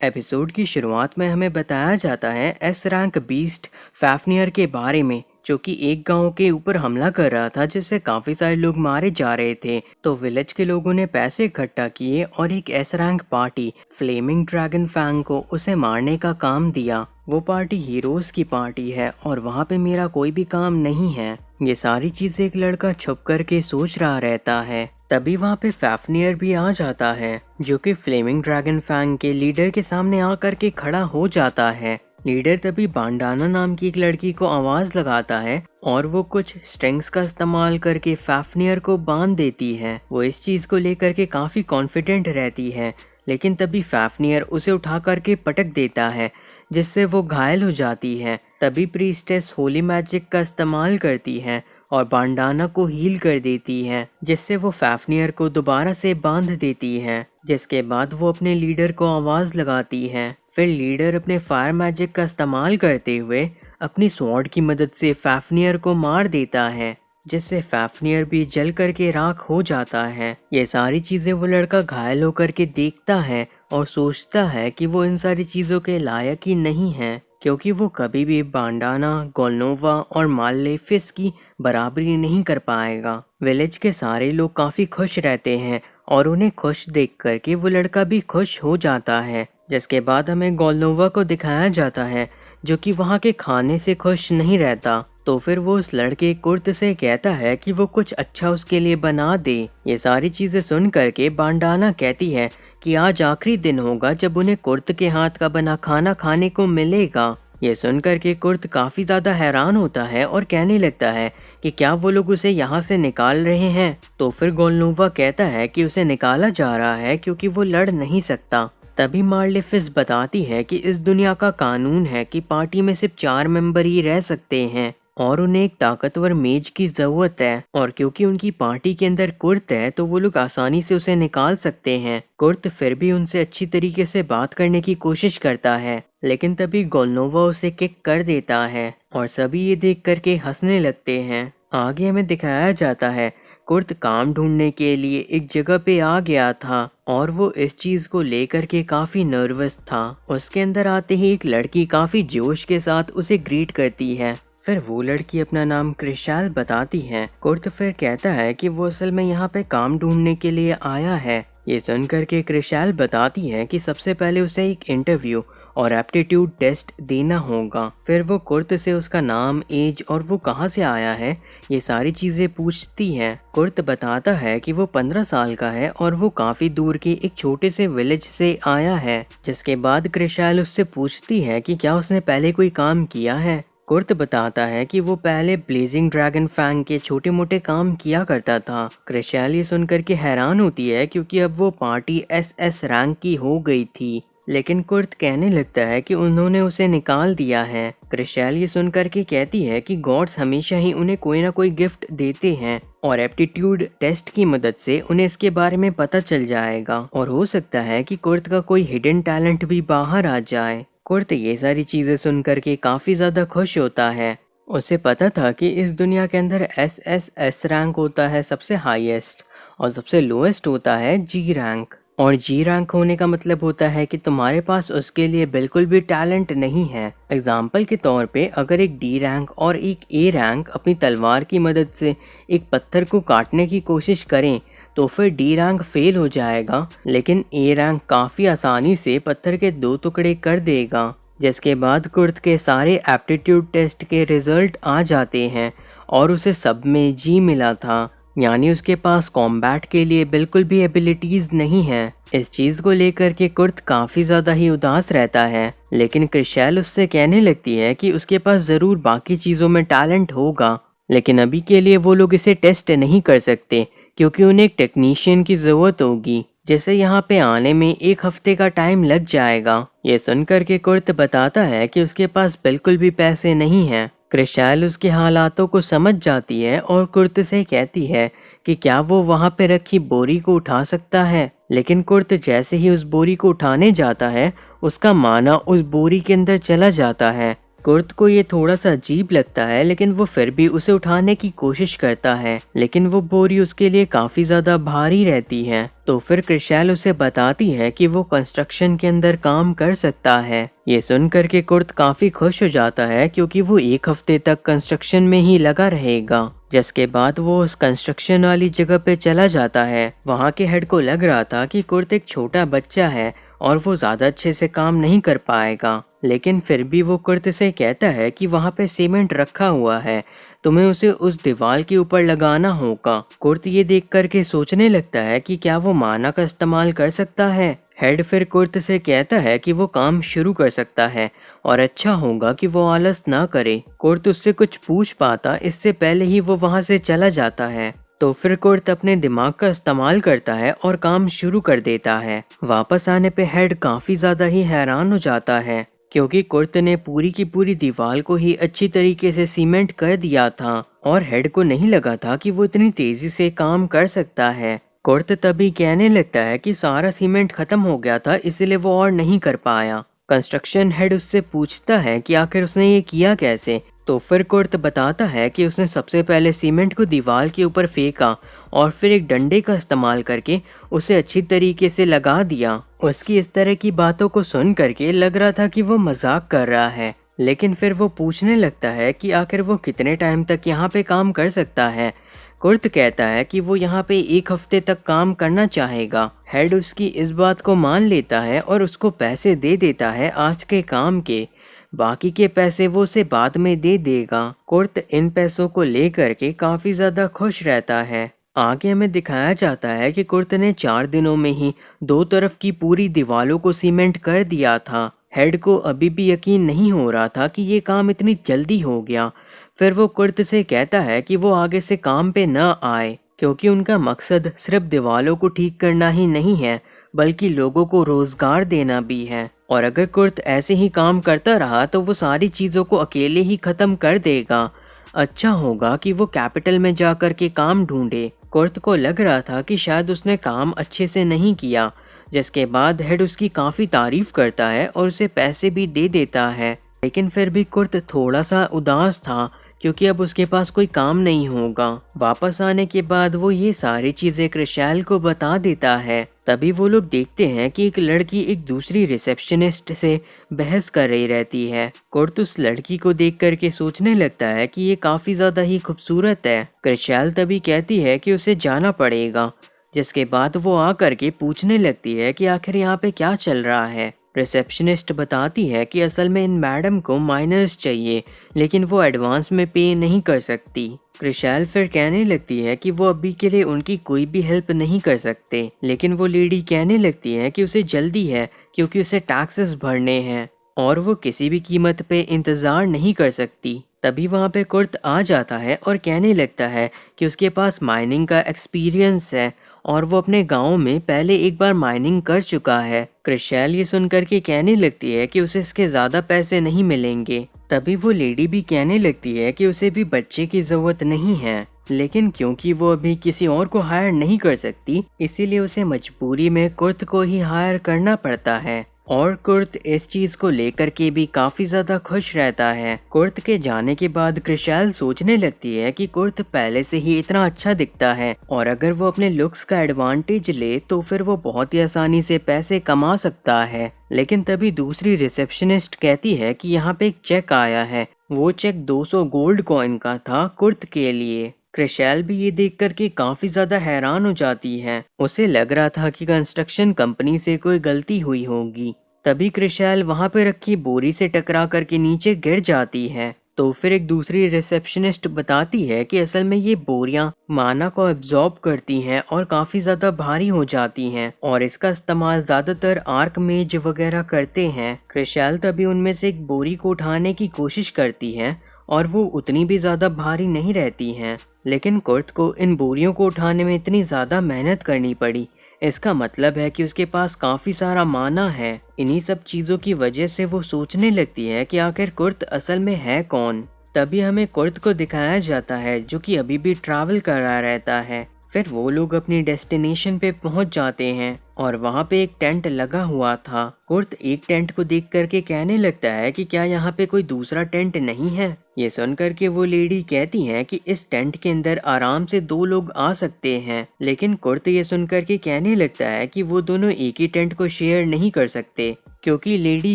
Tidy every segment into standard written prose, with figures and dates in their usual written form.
Episode की शुरुआत में हमें बताया जाता है एस रैंक बीस्ट फैफनियर के बारे में, जो कि एक गांव के ऊपर हमला कर रहा था जिससे काफी सारे लोग मारे जा रहे थे। तो विलेज के लोगों ने पैसे इकट्ठा किए और एक S rank party flaming dragon fang को उसे मारने का काम दिया। वो पार्टी हीरोज की पार्टी है और वहाँ पे मेरा कोई भी काम नहीं है। ये सारी चीजें एक लड़का छुप करके सोच रहा रहता है। तभी वहाँ पे फैफनियर भी आ जाता है, जो कि फ्लेमिंग ड्रैगन फैंग के लीडर के सामने आकर के खड़ा हो जाता है। लीडर तभी बांडाना नाम की एक लड़की को आवाज लगाता है और वो कुछ स्ट्रिंग्स का इस्तेमाल करके फैफनियर को बांध देती है। वो इस चीज को लेकर के काफी कॉन्फिडेंट रहती है, लेकिन तभी फैफनियर उसे उठा करके पटक देता है जिससे वो घायल हो जाती है। तभी प्रीस्टेस होली मैजिक का इस्तेमाल करती है और बांडाना को हील कर देती है, जिससे वो फैफनियर को दोबारा से बांध देती है। जिसके बाद वो अपने लीडर को आवाज लगाती है। फिर लीडर अपने फायर मैजिक का इस्तेमाल करते हुए अपनी स्वॉर्ड की मदद से फैफनियर को मार देता है, जिससे फैफनियर भी जल करके राख हो जाता है। ये सारी चीजें वो लड़का घायल होकर के देखता है और सोचता है कि वो इन सारी चीजों के लायक ही नहीं है, क्योंकि वो कभी भी बांडाना, गोलनोवा और मालेफिस की बराबरी नहीं कर पाएगा। विलेज के सारे लोग काफी खुश रहते हैं और उन्हें खुश देख करके वो लड़का भी खुश हो जाता है। जिसके बाद हमें गोलनोवा को दिखाया जाता है, जो कि वहाँ के खाने से खुश नहीं रहता। तो फिर वो उस लड़के कुर्त से कहता है कि वो कुछ अच्छा उसके लिए बना दे। ये सारी चीजें सुन करके बांडाना कहती है कि आज आखिरी दिन होगा जब उन्हें कुर्त के हाथ का बना खाना खाने को मिलेगा। ये सुनकर के कुर्त काफी ज्यादा हैरान होता है और कहने लगता है कि क्या वो लोग उसे यहाँ से निकाल रहे हैं। तो फिर गोलनोवा कहता है कि उसे निकाला जा रहा है क्योंकि वो लड़ नहीं सकता। तभी मालेफिस बताती है कि इस दुनिया का कानून है कि पार्टी में सिर्फ 4 मेंबर ही रह सकते हैं और उन्हें एक ताकतवर मेज की जरूरत है, और क्योंकि उनकी पार्टी के अंदर कुर्त है तो वो लोग आसानी से उसे निकाल सकते हैं। कुर्त फिर भी उनसे अच्छी तरीके से बात करने की कोशिश करता है, लेकिन तभी गोलनोवा उसे किक कर देता है और सभी ये देख करके हंसने लगते हैं। आगे हमें दिखाया जाता है कुर्त काम ढूंढने के लिए एक जगह पे आ गया था और वो इस चीज को लेकर के काफी नर्वस था। उसके अंदर आते ही एक लड़की काफी जोश के साथ उसे ग्रीट करती है। फिर वो लड़की अपना नाम क्रिशाल बताती है। कुर्त फिर कहता है कि वो असल में यहाँ पे काम ढूंढने के लिए आया है। ये सुनकर के क्रिशाल बताती है कि सबसे पहले उसे एक इंटरव्यू और एप्टीट्यूड टेस्ट देना होगा। फिर वो कुर्त से उसका नाम, एज और वो कहाँ से आया है ये सारी चीजें पूछती है। कुर्त बताता है कि वो 15 साल का है और वो काफी दूर के एक छोटे से विलेज से आया है। जिसके बाद क्रिशाल उससे पूछती है कि क्या उसने पहले कोई काम किया है। कुर्त बताता है कि वो पहले ब्लेजिंग ड्रैगन फैंग के छोटे मोटे काम किया करता था। क्रिशाल ये सुनकर के हैरान होती है क्योंकि अब वो पार्टी एस रैंक की हो गई थी, लेकिन कुर्त कहने लगता है कि उन्होंने उसे निकाल दिया है। क्रिशाल ये सुनकर के कहती है कि गॉड्स हमेशा ही उन्हें कोई ना कोई गिफ्ट देते हैं और एप्टीट्यूड टेस्ट की मदद से उन्हें इसके बारे में पता चल जाएगा और हो सकता है कि कुर्त का कोई हिडन टैलेंट भी बाहर आ जाए। कुर्त ये सारी चीजें सुनकर के काफी ज्यादा खुश होता है। उसे पता था कि इस दुनिया के अंदर एस रैंक होता है सबसे हाईएस्ट और सबसे लोएस्ट होता है जी रैंक, और जी रैंक होने का मतलब होता है कि तुम्हारे पास उसके लिए बिल्कुल भी टैलेंट नहीं है। एग्जाम्पल के तौर पे अगर एक डी रैंक और एक ए रैंक अपनी तलवार की मदद से एक पत्थर को काटने की कोशिश करें तो फिर डी रैंक फेल हो जाएगा, लेकिन ए रैंक काफ़ी आसानी से पत्थर के 2 टुकड़े कर देगा। जिसके बाद कुर्त के सारे एप्टीट्यूड टेस्ट के रिजल्ट आ जाते हैं और उसे सब में जी मिला था, यानी उसके पास कॉम्बैट के लिए बिल्कुल भी एबिलिटीज नहीं है। इस चीज को लेकर के कुर्त काफी ज्यादा ही उदास रहता है, लेकिन क्रिशाल उससे कहने लगती है कि उसके पास जरूर बाकी चीजों में टैलेंट होगा, लेकिन अभी के लिए वो लोग इसे टेस्ट नहीं कर सकते क्योंकि उन्हें एक टेक्नीशियन की जरूरत होगी, जैसे यहाँ पे आने में 1 हफ्ते का टाइम लग जाएगा। ये सुनकर के कुर्त बताता है कि उसके पास बिल्कुल भी पैसे नहीं हैं। क्रिशाल उसके हालातों को समझ जाती है और कुर्त से कहती है कि क्या वो वहाँ पे रखी बोरी को उठा सकता है, लेकिन कुर्त जैसे ही उस बोरी को उठाने जाता है उसका माना उस बोरी के अंदर चला जाता है। कुर्त को ये थोड़ा सा अजीब लगता है, लेकिन वो फिर भी उसे उठाने की कोशिश करता है, लेकिन वो बोरी उसके लिए काफी ज्यादा भारी रहती है। तो फिर क्रिशैल उसे बताती है कि वो कंस्ट्रक्शन के अंदर काम कर सकता है। ये सुन करके कुर्त काफी खुश हो जाता है, क्योंकि वो 1 हफ्ते तक कंस्ट्रक्शन में ही लगा रहेगा। जिसके बाद वो उस कंस्ट्रक्शन वाली जगह पे चला जाता है। वहाँ के हेड को लग रहा था कि कुर्त एक छोटा बच्चा है और वो ज्यादा अच्छे से काम नहीं कर पाएगा, लेकिन फिर भी वो कुर्त से कहता है कि वहाँ पे सीमेंट रखा हुआ है, तुम्हें उसे उस दीवार के ऊपर लगाना होगा। कुर्त ये देख करके सोचने लगता है कि क्या वो माना का इस्तेमाल कर सकता है। हेड फिर कुर्त से कहता है कि वो काम शुरू कर सकता है और अच्छा होगा कि वो आलस ना करे। कुर्त उससे कुछ पूछ पाता इससे पहले ही वो वहाँ से चला जाता है। तो फिर कुर्त अपने दिमाग का इस्तेमाल करता है और काम शुरू कर देता है। वापस आने पे हेड काफी ज्यादा ही हैरान हो जाता है, क्योंकि कुर्त ने पूरी की पूरी दीवार को ही अच्छी तरीके से सीमेंट कर दिया था और हेड को नहीं लगा था कि वो इतनी तेजी से काम कर सकता है। कुर्त तभी कहने लगता है कि सारा सीमेंट खत्म हो गया था, इसलिए वो और नहीं कर पाया। कंस्ट्रक्शन हेड उससे पूछता है कि आखिर उसने ये किया कैसे। तो फिर कुर्त बताता है कि उसने सबसे पहले सीमेंट को दीवार के ऊपर फेंका और फिर एक डंडे का इस्तेमाल करके उसे अच्छी तरीके से लगा दिया। उसकी इस तरह की बातों को सुन करके लग रहा था कि वो मजाक कर रहा है, लेकिन फिर वो पूछने लगता है कि आखिर वो कितने टाइम तक यहाँ पे काम कर सकता है। कुर्त कहता है कि वो यहाँ पे 1 हफ्ते तक काम करना चाहेगा। हेड उसकी इस बात को मान लेता है और उसको पैसे दे देता है आज के काम के। बाकी के पैसे वो उसे बाद में दे देगा। कुर्त इन पैसों को लेकर के काफी ज्यादा खुश रहता है। आगे हमें दिखाया जाता है कि कुर्त ने 4 दिनों में ही 2 तरफ की पूरी दीवारों को सीमेंट कर दिया था। हेड को अभी भी यकीन नहीं हो रहा था कि ये काम इतनी जल्दी हो गया। फिर वो कुर्त से कहता है कि वो आगे से काम पे न आए, क्योंकि उनका मकसद सिर्फ दीवारों को ठीक करना ही नहीं है, बल्कि लोगों को रोजगार देना भी है। और अगर कुर्त ऐसे ही काम करता रहा तो वो सारी चीजों को अकेले ही खत्म कर देगा। अच्छा होगा कि वो कैपिटल में जाकर के काम ढूंढे। कुर्त को लग रहा था कि शायद उसने काम अच्छे से नहीं किया, जिसके बाद हेड उसकी काफी तारीफ करता है और उसे पैसे भी दे देता है। लेकिन फिर भी कुर्त थोड़ा सा उदास था, क्योंकि अब उसके पास कोई काम नहीं होगा। वापस आने के बाद वो ये सारी चीजें क्रिशैल को बता देता है। तभी वो लोग देखते हैं कि एक लड़की एक दूसरी रिसेप्शनिस्ट से बहस कर रही रहती है। कुर्त उस लड़की को देख करके सोचने लगता है कि ये काफी ज्यादा ही खूबसूरत है। क्रिशैल तभी कहती है कि उसे जाना पड़ेगा, जिसके बाद वो आकर के पूछने लगती है कि आखिर यहाँ पे क्या चल रहा है। रिसेप्शनिस्ट बताती है कि असल में इन मैडम को माइनर्स चाहिए, लेकिन वो एडवांस में पे नहीं कर सकती। क्रिशैल फिर कहने लगती है कि वो अभी के लिए उनकी कोई भी हेल्प नहीं कर सकते, लेकिन वो लेडी कहने लगती है कि उसे जल्दी है, क्योंकि उसे टैक्सेस भरने हैं और वो किसी भी कीमत पे इंतजार नहीं कर सकती। तभी वहाँ पे कुर्त आ जाता है और कहने लगता है कि उसके पास माइनिंग का एक्सपीरियंस है और वो अपने गांव में पहले एक बार माइनिंग कर चुका है। क्रिशैल ये सुनकर के कहने लगती है कि उसे इसके ज्यादा पैसे नहीं मिलेंगे। तभी वो लेडी भी कहने लगती है कि उसे भी बच्चे की जरूरत नहीं है, लेकिन क्योंकि वो अभी किसी और को हायर नहीं कर सकती, इसीलिए उसे मजबूरी में कुर्त को ही हायर करना पड़ता है। और कुर्त इस चीज को लेकर के भी काफी ज्यादा खुश रहता है। कुर्त के जाने के बाद क्रिशैल सोचने लगती है कि कुर्त पहले से ही इतना अच्छा दिखता है और अगर वो अपने लुक्स का एडवांटेज ले तो फिर वो बहुत ही आसानी से पैसे कमा सकता है। लेकिन तभी दूसरी रिसेप्शनिस्ट कहती है कि यहाँ पे एक चेक आया है। वो चेक 200 गोल्ड कॉइन का था कुर्त के लिए। क्रिशैल भी ये देख करके काफी ज्यादा हैरान हो जाती है। उसे लग रहा था कि कंस्ट्रक्शन कंपनी से कोई गलती हुई होगी। तभी क्रिशैल वहां पे रखी बोरी से टकरा करके नीचे गिर जाती है। तो फिर एक दूसरी रिसेप्शनिस्ट बताती है कि असल में ये बोरियां माना को एब्जॉर्ब करती हैं और काफी ज्यादा भारी हो जाती हैं और इसका इस्तेमाल ज्यादातर आर्कमेज वगैरह करते हैं। क्रिशैल तभी उनमें से एक बोरी को उठाने की कोशिश करती है और वो उतनी भी ज्यादा भारी नहीं रहती हैं, लेकिन कुर्त को इन बोरियों को उठाने में इतनी ज्यादा मेहनत करनी पड़ी। इसका मतलब है कि उसके पास काफी सारा माना है। इन्हीं सब चीजों की वजह से वो सोचने लगती है कि आखिर कुर्त असल में है कौन। तभी हमें कुर्त को दिखाया जाता है जो कि अभी भी ट्रैवल कर रहा रहता है। फिर वो लोग अपनी डेस्टिनेशन पे पहुंच जाते हैं और वहाँ पे एक टेंट लगा हुआ था। कुर्त एक टेंट को देख करके कहने लगता है कि क्या यहाँ पे कोई दूसरा टेंट नहीं है। ये सुन करके वो लेडी कहती है कि इस टेंट के अंदर आराम से 2 लोग आ सकते हैं, लेकिन कुर्त ये सुन करके कहने लगता है कि वो दोनों एक ही टेंट को शेयर नहीं कर सकते, क्योंकि लेडी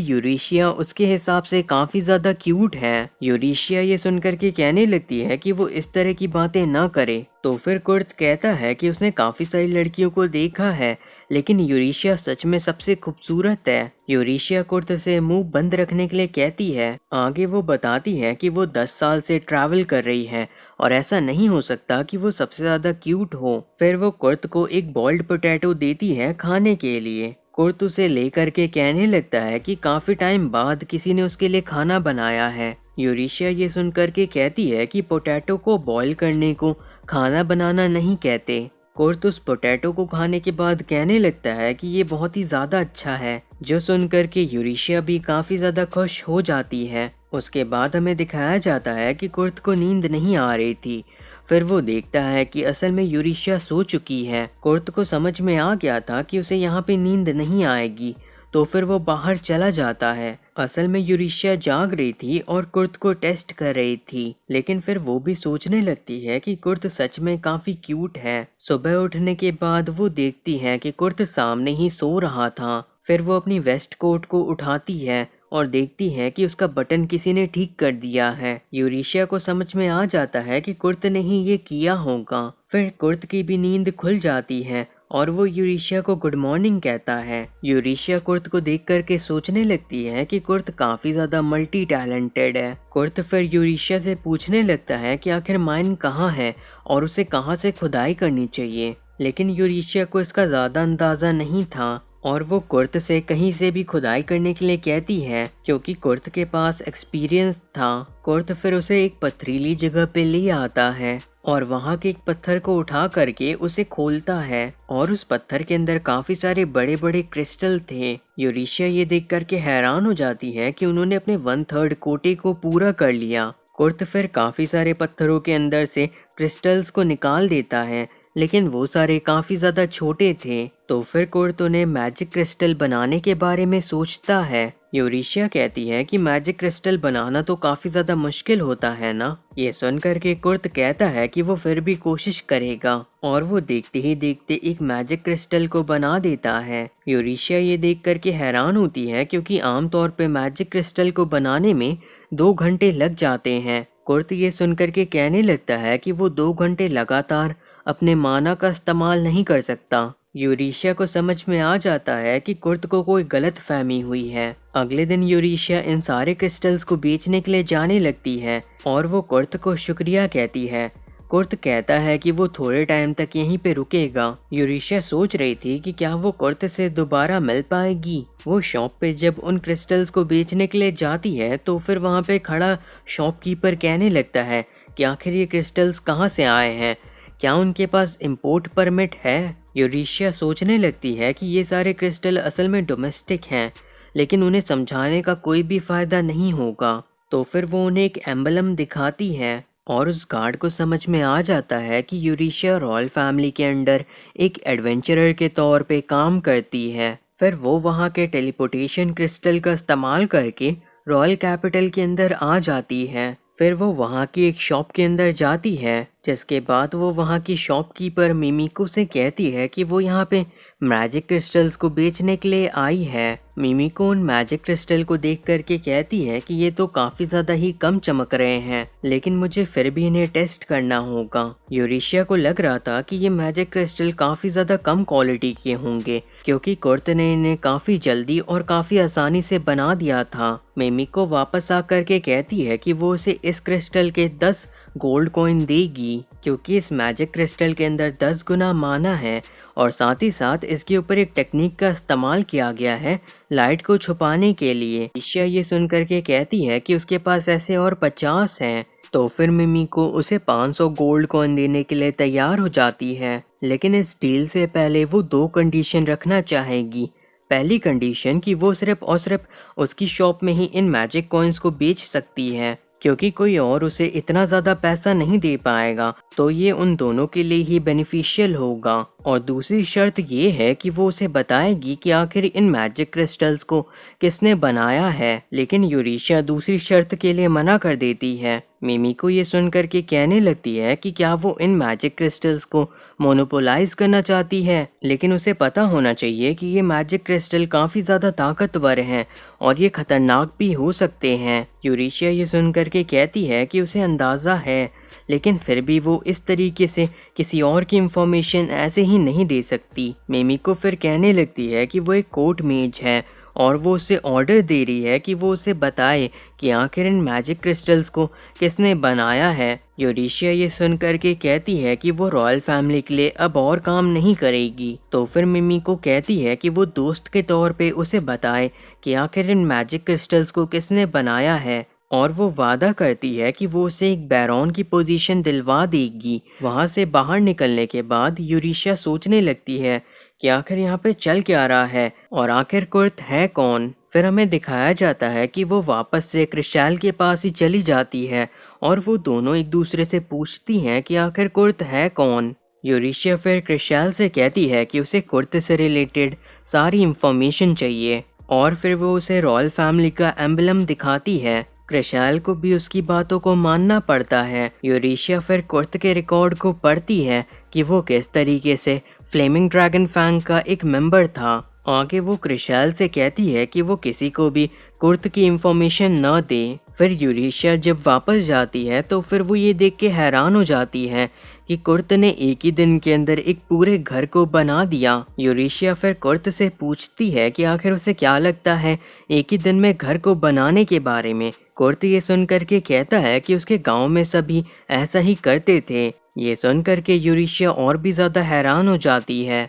यूरेशिया उसके हिसाब से काफी ज्यादा क्यूट है। यूरेशिया ये सुनकर के कहने लगती है कि वो इस तरह की बातें ना करे। तो फिर कुर्त कहता है कि उसने काफी सारी लड़कियों को देखा है, लेकिन यूरेशिया सच में सबसे खूबसूरत है। यूरेशिया कुर्त से मुंह बंद रखने के लिए कहती है। आगे वो बताती है कि वो 10 साल से ट्रैवल कर रही है और ऐसा नहीं हो सकता कि वो सबसे ज्यादा क्यूट हो। फिर वो कुर्त को एक बॉइल्ड पोटैटो देती है खाने के लिए। कुर्त उसे लेकर के कहने लगता है कि काफी टाइम बाद किसी ने उसके लिए खाना बनाया है। यूरेशिया ये सुनकर के कहती है कि पोटैटो को बॉईल करने को खाना बनाना नहीं कहते। कुर्त उस पोटैटो को खाने के बाद कहने लगता है कि ये बहुत ही ज्यादा अच्छा है, जो सुनकर के यूरेशिया भी काफी ज्यादा खुश हो जाती है। उसके बाद हमें दिखाया जाता है कि कुर्त को नींद नहीं आ रही थी। फिर वो देखता है कि असल में यूरेशिया सो चुकी है। कुर्त को समझ में आ गया था कि उसे यहाँ पे नींद नहीं आएगी, तो फिर वो बाहर चला जाता है। असल में यूरेशिया जाग रही थी और कुर्त को टेस्ट कर रही थी, लेकिन फिर वो भी सोचने लगती है कि कुर्त सच में काफी क्यूट है। सुबह उठने के बाद वो देखती है कि कुर्त सामने ही सो रहा था। फिर वो अपनी वेस्ट कोट को उठाती है और देखती है कि उसका बटन किसी ने ठीक कर दिया है। यूरेशिया को समझ में आ जाता है कि कुर्त ने ही ये किया होगा। फिर कुर्त की भी नींद खुल जाती है और वो यूरेशिया को गुड मॉर्निंग कहता है। यूरेशिया कुर्त को देख करके सोचने लगती है कि कुर्त काफी ज्यादा मल्टी टैलेंटेड है। कुर्त फिर यूरेशिया से पूछने लगता है कि आखिर माइन कहाँ है और उसे कहाँ से खुदाई करनी चाहिए, लेकिन यूरेशिया को इसका ज्यादा अंदाजा नहीं था और वो कुर्त से कहीं से भी खुदाई करने के लिए कहती है, क्योंकि कुर्त के पास एक्सपीरियंस था। कुर्त फिर उसे एक पथरीली जगह पे ले आता है और वहाँ के एक पत्थर को उठा करके उसे खोलता है और उस पत्थर के अंदर काफी सारे बड़े बड़े क्रिस्टल थे। यूरेशिया ये देख करके हैरान हो जाती है कि उन्होंने अपने 1/3 कोटे को पूरा कर लिया। कुर्त फिर काफी सारे पत्थरों के अंदर से क्रिस्टल्स को निकाल देता है, लेकिन वो सारे काफी ज्यादा छोटे थे। तो फिर कुर्त उन्हें मैजिक क्रिस्टल बनाने के बारे में सोचता है। यूरेशिया कहती है कि मैजिक क्रिस्टल बनाना तो काफी ज्यादा मुश्किल होता है ना। ये सुन करके कुर्त कहता है कि वो फिर भी कोशिश करेगा और वो देखते ही देखते एक मैजिक क्रिस्टल को बना देता है। यूरेशिया ये देख करके हैरान होती है, क्योंकि आमतौर पे मैजिक क्रिस्टल को बनाने में 2 घंटे लग जाते हैं। कुर्त ये सुन करके कहने लगता है कि वो 2 घंटे लगातार अपने माना का इस्तेमाल नहीं कर सकता। यूरेशिया को समझ में आ जाता है कि कुर्त को कोई गलत फहमी हुई है। अगले दिन यूरेशिया इन सारे क्रिस्टल्स को बेचने के लिए जाने लगती है और वो कुर्त को शुक्रिया कहती है। कुर्त कहता है कि वो थोड़े टाइम तक यहीं पे रुकेगा। यूरेशिया सोच रही थी कि क्या वो कुर्त से दोबारा मिल पाएगी। वो शॉप पे जब उन क्रिस्टल्स को बेचने के लिए जाती है तो फिर वहाँ पे खड़ा शॉपकीपर कहने लगता है कि आखिर ये क्रिस्टल्स कहाँ से आए हैं, क्या उनके पास इंपोर्ट परमिट है। यूरेशिया सोचने लगती है कि ये सारे क्रिस्टल असल में डोमेस्टिक हैं, लेकिन उन्हें समझाने का कोई भी फायदा नहीं होगा। तो फिर वो उन्हें एक एम्बलम दिखाती है और उस गार्ड को समझ में आ जाता है कि यूरेशिया रॉयल फैमिली के अंडर एक एडवेंचरर के तौर पे काम करती है। फिर वो वहाँ के टेलीपोर्टेशन क्रिस्टल का इस्तेमाल करके रॉयल कैपिटल के अंदर आ जाती है। फिर वो वहाँ की एक शॉप के अंदर जाती है, जिसके बाद वो वहाँ की शॉपकीपर मिमिको से कहती है कि वो यहाँ पे मैजिक क्रिस्टल्स को बेचने के लिए आई है। मिमिको उन मैजिक क्रिस्टल को देख करके कहती है कि ये तो काफी ज्यादा ही कम चमक रहे हैं, लेकिन मुझे फिर भी इन्हें टेस्ट करना होगा। यूरेशिया को लग रहा था कि ये मैजिक क्रिस्टल काफी ज्यादा कम क्वालिटी के होंगे, क्योंकि कुर्त ने इन्हें काफी जल्दी और काफी आसानी से बना दिया था। मिमिको वापस आकर के कहती है कि वो उसे इस क्रिस्टल के 10 गोल्ड कॉइन देगी, क्योंकि इस मैजिक क्रिस्टल के अंदर 10 गुना माना है और साथ ही साथ इसके ऊपर एक टेक्निक का इस्तेमाल किया गया है लाइट को छुपाने के लिए। ईशा ये सुनकर के कहती है कि उसके पास ऐसे और 50 हैं। तो फिर मिमिको उसे 500 गोल्ड कॉइन देने के लिए तैयार हो जाती है, लेकिन इस डील से पहले वो 2 कंडीशन रखना चाहेगी। पहली कंडीशन कि वो सिर्फ और सिर्फ उसकी शॉप में ही इन मैजिक कॉइन्स को बेच सकती है, क्योंकि कोई और उसे इतना ज़्यादा पैसा नहीं दे पाएगा, तो ये उन दोनों के लिए ही बेनिफिशियल होगा। और दूसरी शर्त ये है कि वो उसे बताएगी कि आखिर इन मैजिक क्रिस्टल्स को किसने बनाया है। लेकिन यूरेशिया दूसरी शर्त के लिए मना कर देती है। मिमी को ये सुन करके कहने लगती है कि क्या वो इन मैजिक क्रिस्टल्स को मोनोपोलाइज करना चाहती है, लेकिन उसे पता होना चाहिए कि ये मैजिक क्रिस्टल काफ़ी ज़्यादा ताकतवर हैं और ये खतरनाक भी हो सकते हैं। यूरेशिया ये सुन करके कहती है कि उसे अंदाज़ा है, लेकिन फिर भी वो इस तरीके से किसी और की इंफॉर्मेशन ऐसे ही नहीं दे सकती। मिमी को फिर कहने लगती है कि वो एक कोर्ट मेज है और वो उसे ऑर्डर दे रही है कि वो उसे बताए कि आखिर इन मैजिक क्रिस्टल्स को किसने बनाया है। यूरेशिया ये सुन करके कहती है कि वो रॉयल फैमिली के लिए अब और काम नहीं करेगी। तो फिर मिमी को कहती है कि वो दोस्त के तौर पे उसे बताए कि आखिर इन मैजिक क्रिस्टल्स को किसने बनाया है, और वो वादा करती है कि वो उसे एक बैरॉन की पोजीशन दिलवा देगी। वहाँ से बाहर निकलने के बाद यूरेशिया सोचने लगती है कि आखिर यहाँ पे चल क्या रहा है और आखिर कुर्त है कौन। फिर हमें दिखाया जाता है कि वो वापस से क्रिस्टल के पास ही चली जाती है और वो दोनों एक दूसरे से पूछती हैं कि आखिर कुर्त है कौन। यूरेशिया फिर क्रिस्टल से कहती है कि उसे कुर्त से रिलेटेड सारी इंफॉर्मेशन चाहिए और फिर वो उसे रॉयल फैमिली का एम्बलम दिखाती है। क्रिस्टल को भी उसकी बातों को मानना पड़ता है। यूरेशिया फिर कुर्त के रिकॉर्ड को पढ़ती है कि वो किस तरीके से फ्लेमिंग ड्रैगन फैंग का एक मेंबर था। आगे वो क्रिस्टल से कहती है कि वो किसी को भी कुर्त की इंफॉर्मेशन न दे। फिर यूरेशिया जब वापस जाती है तो फिर वो ये देख के हैरान हो जाती है कि कुर्त ने एक ही दिन के अंदर एक पूरे घर को बना दिया। यूरेशिया फिर कुर्त से पूछती है कि आखिर उसे क्या लगता है एक ही दिन में घर को बनाने के बारे में। कुर्त ये सुन करके कहता है कि उसके गांव में सभी ऐसा ही करते थे। ये सुन करके यूरेशिया और भी ज़्यादा हैरान हो जाती है।